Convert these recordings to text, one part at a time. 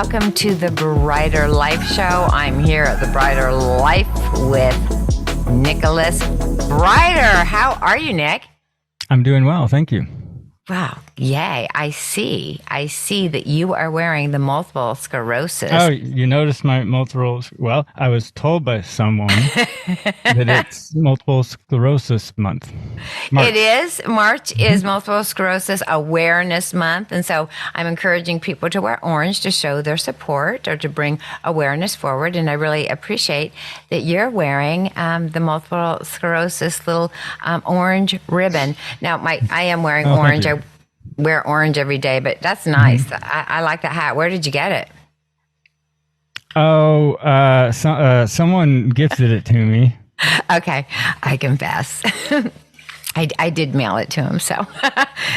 welcome to the Brighter Life Show. I'm here at the Brighter Life with Nicholas Brighter. How are you, Nick? I'm doing well, thank you. Wow, yay. I see that you are wearing the multiple sclerosis. Oh, you noticed my multiple, well, I was told by someone that it's multiple sclerosis month. March. It is. March is multiple sclerosis awareness month. And so I'm encouraging people to wear orange to show their support or to bring awareness forward. And I really appreciate that you're wearing the multiple sclerosis little orange ribbon. Now, I am wearing orange. I wear orange every day, but that's nice. I like that hat. Where did you get it? Oh, someone gifted it to me. Okay, I confess. I did mail it to him, so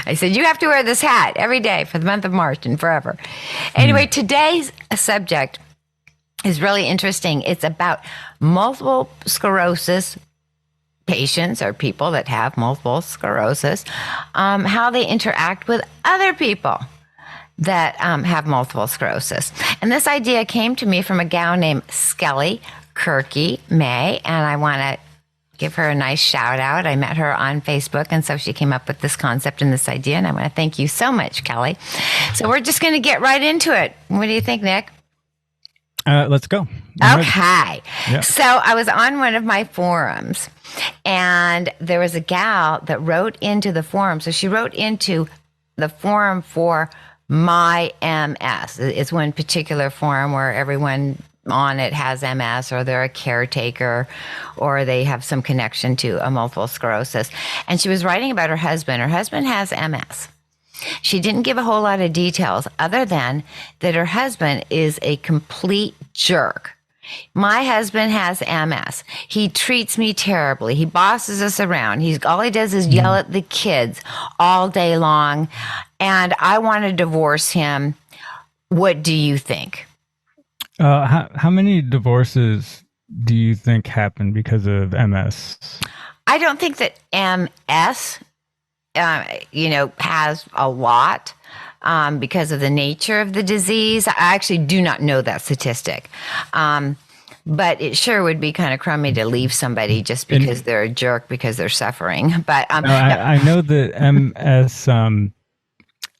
I said, you have to wear this hat every day for the month of March and forever. Anyway, today's subject is really interesting. It's about multiple sclerosis patients or people that have multiple sclerosis, how they interact with other people that have multiple sclerosis. And this idea came to me from a gal named Skelly Kirky May, and I want to give her a nice shout out. I met her on Facebook, and so she came up with this concept and this idea, and I want to thank you so much, Kelly. So we're just going to get right into it. What do you think, Nick? Let's go. Okay. Yeah. So I was on one of my forums, and there was a gal that wrote into the forum. So she wrote into the forum for my MS. It's one particular forum where everyone on it has MS, or they're a caretaker, or they have some connection to a multiple sclerosis. And she was writing about her husband. Her husband has MS. She didn't give a whole lot of details other than that her husband is a complete jerk. My husband has MS. He treats me terribly. He bosses us around. All he does is yell at the kids all day long. And I want to divorce him. What do you think? How many divorces do you think happen because of MS? I don't think that MS, has a lot because of the nature of the disease. I actually do not know that statistic. But it sure would be kind of crummy to leave somebody just because they're a jerk because they're suffering. But I know that MS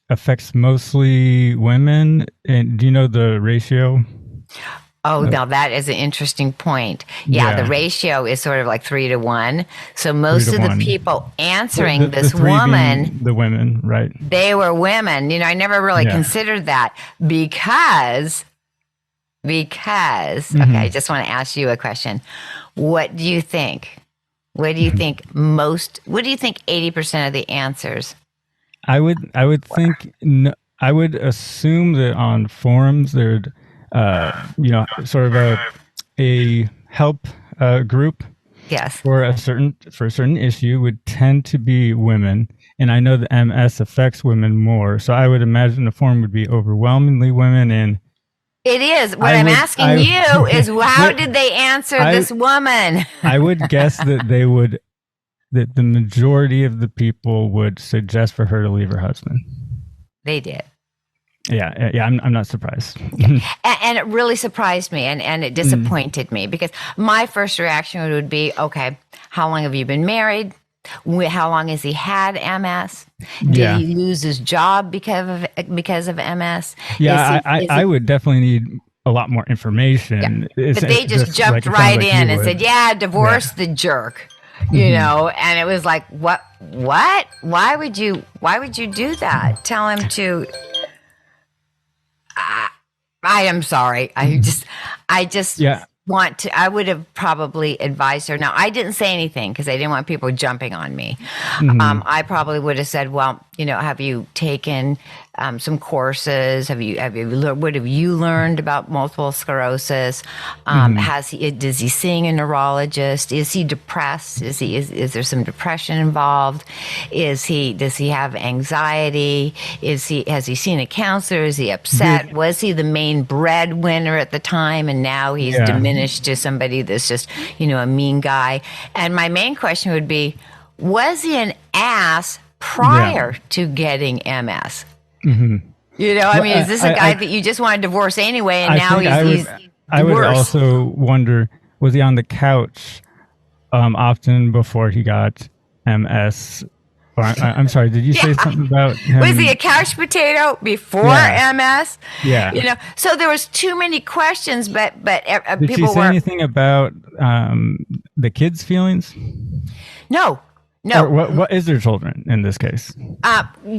affects mostly women. And do you know the ratio? Oh, now that is an interesting point. Yeah, the ratio is sort of like 3-1. So most of the people answering this woman, the women, right? They were women. I never really considered that because, okay, I just want to ask you a question. What do you think? What do you think 80% of the answers? I would think, I would assume that on forums there'd sort of a help group, yes, for a certain issue would tend to be women, and I know that MS affects women more. So I would imagine the forum would be overwhelmingly women. And it is. What I'm asking you is, how did they answer this woman? I would guess that that the majority of the people would suggest for her to leave her husband. They did. Yeah, I'm not surprised. Yeah. And it really surprised me, and it disappointed me, because my first reaction would be, okay, how long have you been married? How long has he had MS? Did he lose his job because of MS? Yeah, I would definitely need a lot more information. Yeah. But they just jumped right in and said, divorce the jerk. And it was like, what? Why would you do that? Tell him to... I am sorry. I just want to, I would have probably advised her. Now, I didn't say anything because I didn't want people jumping on me. I probably would have said, well, have you taken some courses? What have you learned about multiple sclerosis? Does he see a neurologist? Is he depressed? Is there some depression involved? Does he have anxiety? Has he seen a counselor? Is he upset? Was he the main breadwinner at the time, and now he's diminished to somebody that's just, a mean guy? And my main question would be, was he an ass prior to getting MS? You know, I mean, is this a guy that you just want to divorce anyway, and now he's I would worse? also wonder, was he on the couch often before he got MS? Or, I'm sorry, did you say something about him? Was he a couch potato before MS? Yeah. You know, so there was too many questions, but did people she say anything about the kids' feelings? No. Or what is their children in this case?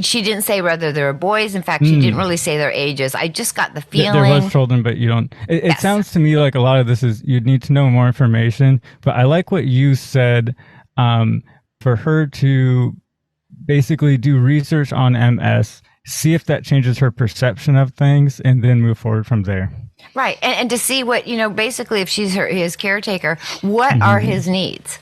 She didn't say whether they were boys. In fact, she didn't really say their ages. I just got the feeling there was children, but you don't. It sounds to me like a lot of this is you'd need to know more information. But I like what you said, for her to basically do research on MS, see if that changes her perception of things, and then move forward from there. Right, and to see what, you know, basically if she's his caretaker, what are his needs?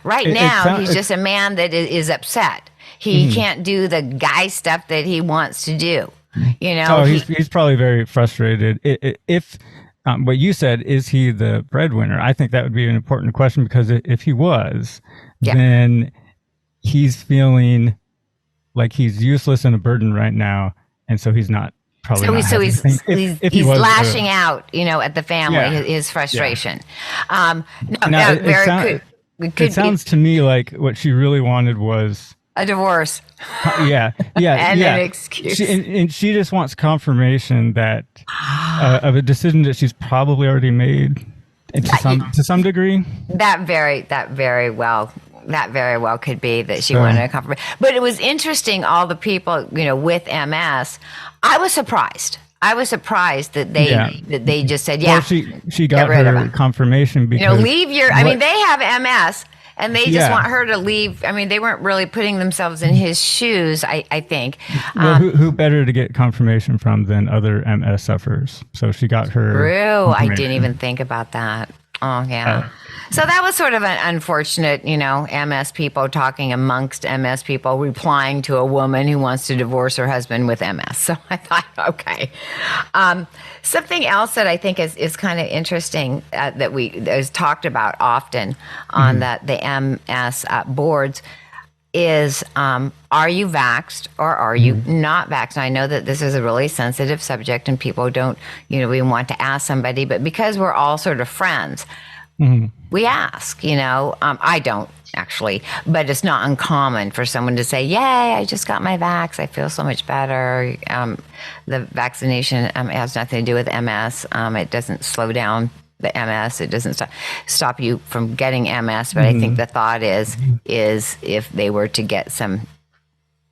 Right now, he's just a man that is upset. He can't do the guy stuff that he wants to do. You know, he's probably very frustrated. If what you said, is he the breadwinner? I think that would be an important question, because if he was, then he's feeling like he's useless and a burden right now, and so he's not. Probably so he's lashing out, you know, at the family, his frustration. It sounds to me like what she really wanted was a divorce. And an excuse. And she just wants confirmation that of a decision that she's probably already made, to some degree. That very well could be that she wanted a confirmation. But it was interesting. All the people, you know, with MS, I was surprised. That they just said, Well, she got her confirmation because, you know, leave your. I mean, they have MS, and they just want her to leave. I mean, they weren't really putting themselves in his shoes. I think. Well, who better to get confirmation from than other MS sufferers? So she got her. True. I didn't even think about that. Oh yeah. So that was sort of an unfortunate, you know, MS people talking amongst MS people, replying to a woman who wants to divorce her husband with MS. So I thought, okay. Something else that I think is kind of interesting that is talked about often on the MS boards is, are you vaxxed or are you not vaxxed? I know that this is a really sensitive subject and people don't, you know, we want to ask somebody, but because we're all sort of friends, we ask, you know. I don't actually, but it's not uncommon for someone to say, yay, I just got my vax. I feel so much better. The vaccination has nothing to do with MS. It doesn't slow down the MS. It doesn't stop you from getting MS. But I think the thought is if they were to get some,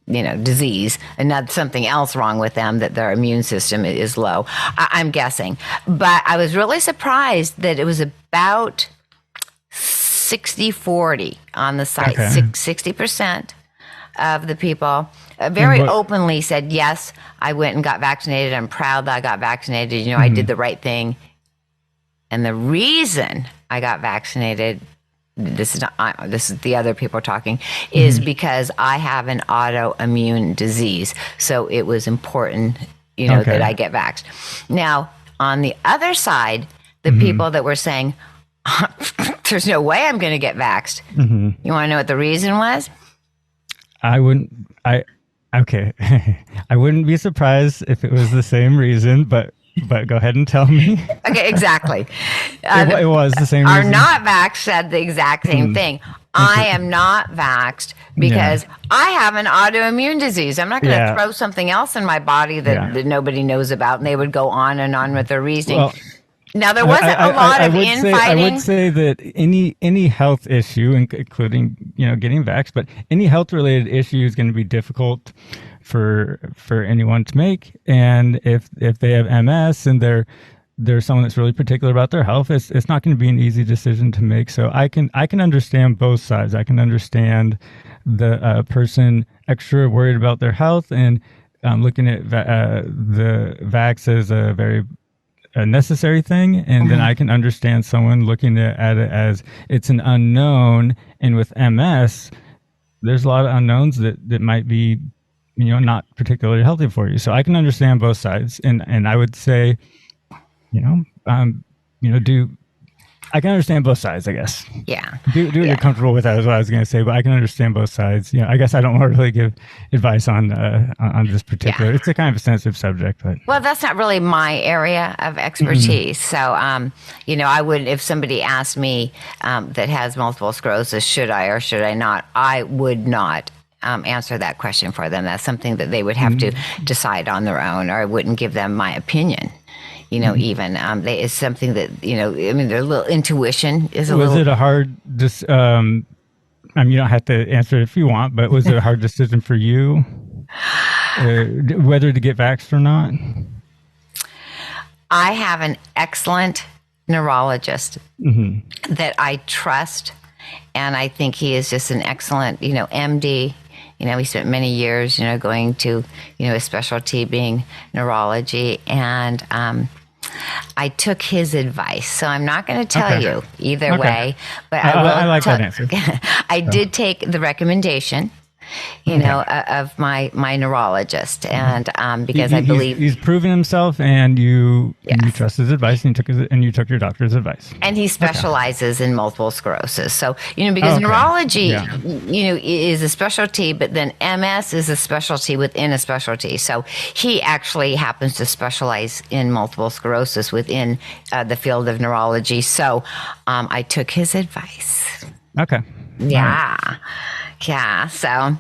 you know, disease and not something else wrong with them, that their immune system is low. I'm guessing. But I was really surprised that it was about 60-40 on the site. Okay. 60% of the people very openly said, yes, I went and got vaccinated. I'm proud that I got vaccinated. You know, I did the right thing. And the reason I got vaccinated, this is the other people talking, is because I have an autoimmune disease. So it was important, you know, that I get vaxxed. Now, on the other side, the people that were saying, there's no way I'm going to get vaxxed. You want to know what the reason was? I wouldn't be surprised if it was the same reason, but go ahead and tell me. Okay, exactly. It was the same reason. Our not vaxxed said the exact same thing. I am not vaxxed because I have an autoimmune disease. I'm not going to throw something else in my body that nobody knows about. And they would go on and on with their reasoning. Well, now, there wasn't a lot of infighting. I would say that any health issue, including, you know, getting vaxxed, but any health-related issue is going to be difficult for anyone to make. And if they have MS and they're someone that's really particular about their health, it's not going to be an easy decision to make. So I can understand both sides. I can understand the person extra worried about their health and looking at the vax as a very necessary thing, and then I can understand someone looking at it as it's an unknown. And with MS, there's a lot of unknowns that might be, you know, not particularly healthy for you. So I can understand both sides, and I would say, do I can understand both sides, I guess. Yeah. Do what you're comfortable with. That is what I was going to say, but I can understand both sides. I guess I don't want to really give advice on this particular. It's a kind of a sensitive subject, but well, that's not really my area of expertise. So, I would, if somebody asked me that has multiple sclerosis, should I or should I not? I would not answer that question for them. That's something that they would have to decide on their own, or I wouldn't give them my opinion. Even it's something that their little intuition is a little. Was it a hard? You don't have to answer it if you want, but was it a hard decision for you whether to get vaxxed or not? I have an excellent neurologist that I trust, and I think he is just an excellent, MD. He spent many years, going to, his specialty being neurology, and I took his advice. So I'm not going to tell you either way, but I like that answer. I did take the recommendation, of my neurologist, and because I believe he's proven himself, and you trust his advice, and you took your doctor's advice, and he specializes in multiple sclerosis. So because neurology, is a specialty, but then MS is a specialty within a specialty. So he actually happens to specialize in multiple sclerosis within the field of neurology. So I took his advice. Okay. Yeah. Right. Yeah. So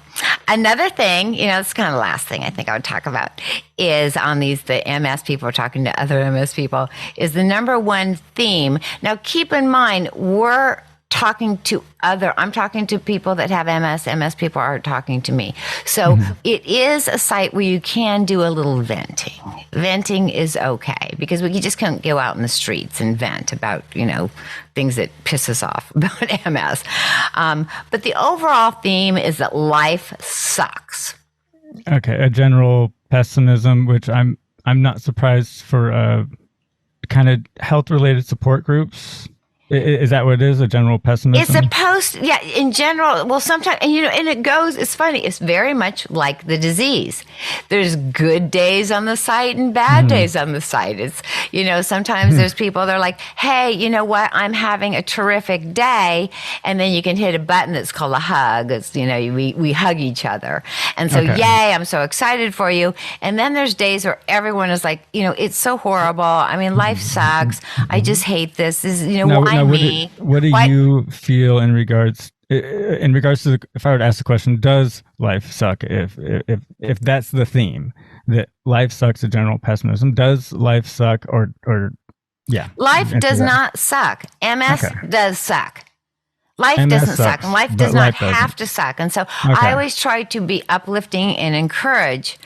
another thing, it's kind of the last thing I think I would talk about is on the MS people talking to other MS people is the number one theme. Now, keep in mind, I'm talking to people that have MS people are talking to me. So it is a site where you can do a little venting. Venting is okay because we just can't go out in the streets and vent about, things that piss us off about MS. But the overall theme is that life sucks. Okay. A general pessimism, which I'm not surprised for kind of health related support groups. Is that what it is? A general pessimism? In general. Well, sometimes, and it goes, it's funny. It's very much like the disease. There's good days on the site and bad days on the site. It's, sometimes there's people that are like, hey, you know what? I'm having a terrific day. And then you can hit a button that's called a hug. It's, we hug each other. And so, yay, I'm so excited for you. And then there's days where everyone is like, it's so horrible. I mean, life sucks. I just hate this. This is, why me? What do you feel in regards to if I were to ask the question, does life suck? If that's the theme, that life sucks, a general pessimism, does life suck or life does not suck. MS does suck. Life doesn't suck, and life does not have to suck. And so I always try to be uplifting and encourage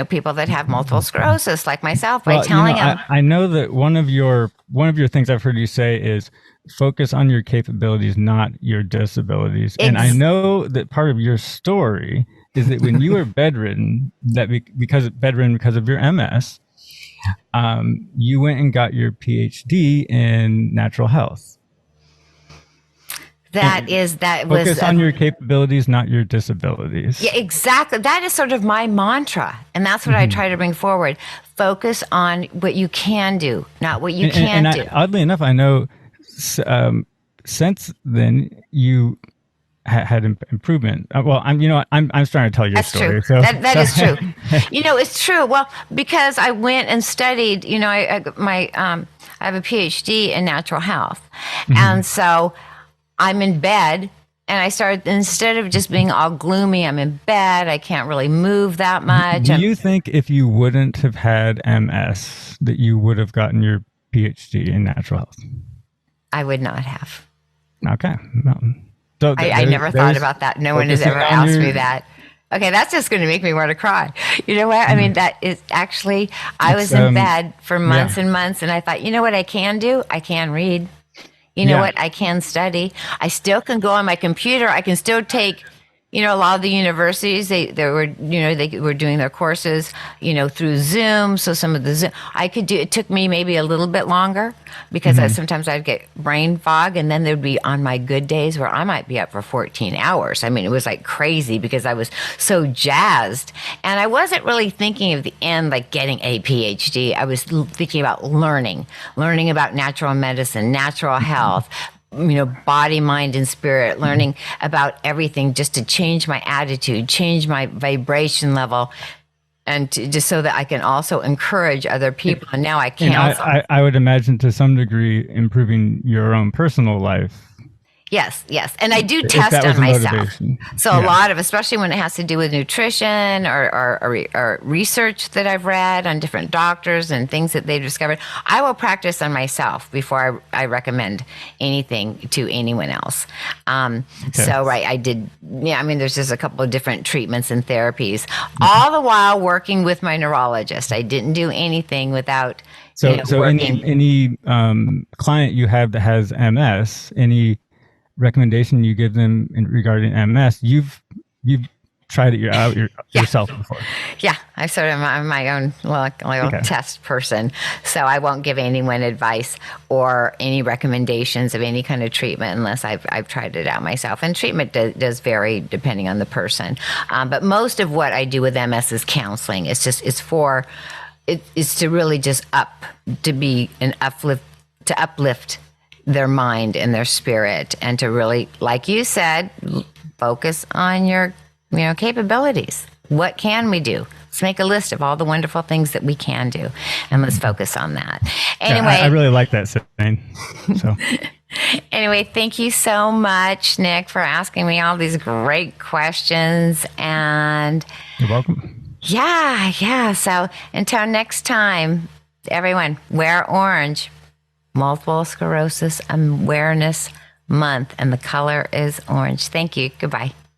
people that have multiple sclerosis like myself by telling them. I know that one of your things I've heard you say is focus on your capabilities, not your disabilities. And I know that part of your story is that when you were bedridden, because of your MS, you went and got your PhD in natural health. Focus on your capabilities, not your disabilities. Yeah, exactly. That is sort of my mantra. And that's what I try to bring forward. Focus on what you can do, not what you can't do. Oddly enough, I know since then you had improvement. Well, I'm starting to tell your story. True. So that is true. It's true. Well, because I went and studied, I have a PhD in natural health. And so I'm in bed, and I started, instead of just being all gloomy, I'm in bed, I can't really move that much. Do you think if you wouldn't have had MS, that you would have gotten your PhD in natural health? I would not have. Okay. So I never thought about that. No one has ever asked me that. Okay, that's just going to make me want to cry. You know what? I mean, that is actually, I was in bed for months and months, and I thought, you know what I can do? I can read. You know what? I can study. I still can go on my computer. I can still take a lot of the universities, they were doing their courses, through Zoom. So some of the Zoom it took me maybe a little bit longer because sometimes I'd get brain fog, and then there'd be on my good days where I might be up for 14 hours. I mean, it was like crazy because I was so jazzed, and I wasn't really thinking of the end, like getting a PhD. I was thinking about learning about natural medicine, natural health, body, mind, and spirit, learning about everything just to change my attitude, change my vibration level, and just so that I can also encourage other people. And now I can I would imagine to some degree improving your own personal life. Yes. And I do test on myself. So yeah. A lot of, especially when it has to do with nutrition or research that I've read on different doctors and things that they've discovered, I will practice on myself before I recommend anything to anyone else. So, I did, there's just a couple of different treatments and therapies, all the while working with my neurologist. I didn't do anything without working. Any client you have that has MS, any recommendation you give them regarding MS, you've tried it yourself before. Yeah, I'm my own little test person, so I won't give anyone advice or any recommendations of any kind of treatment unless I've tried it out myself. And treatment does vary depending on the person, but most of what I do with MS is counseling. It's to really just uplift their mind and their spirit, and to really, like you said, focus on your capabilities. What can we do? Let's make a list of all the wonderful things that we can do, and let's focus on that. Anyway, I really like that saying. So anyway, thank you so much, Nick, for asking me all these great questions. And you're welcome. Yeah. So until next time, everyone, wear orange. Multiple Sclerosis Awareness Month, and the color is orange. Thank you. Goodbye.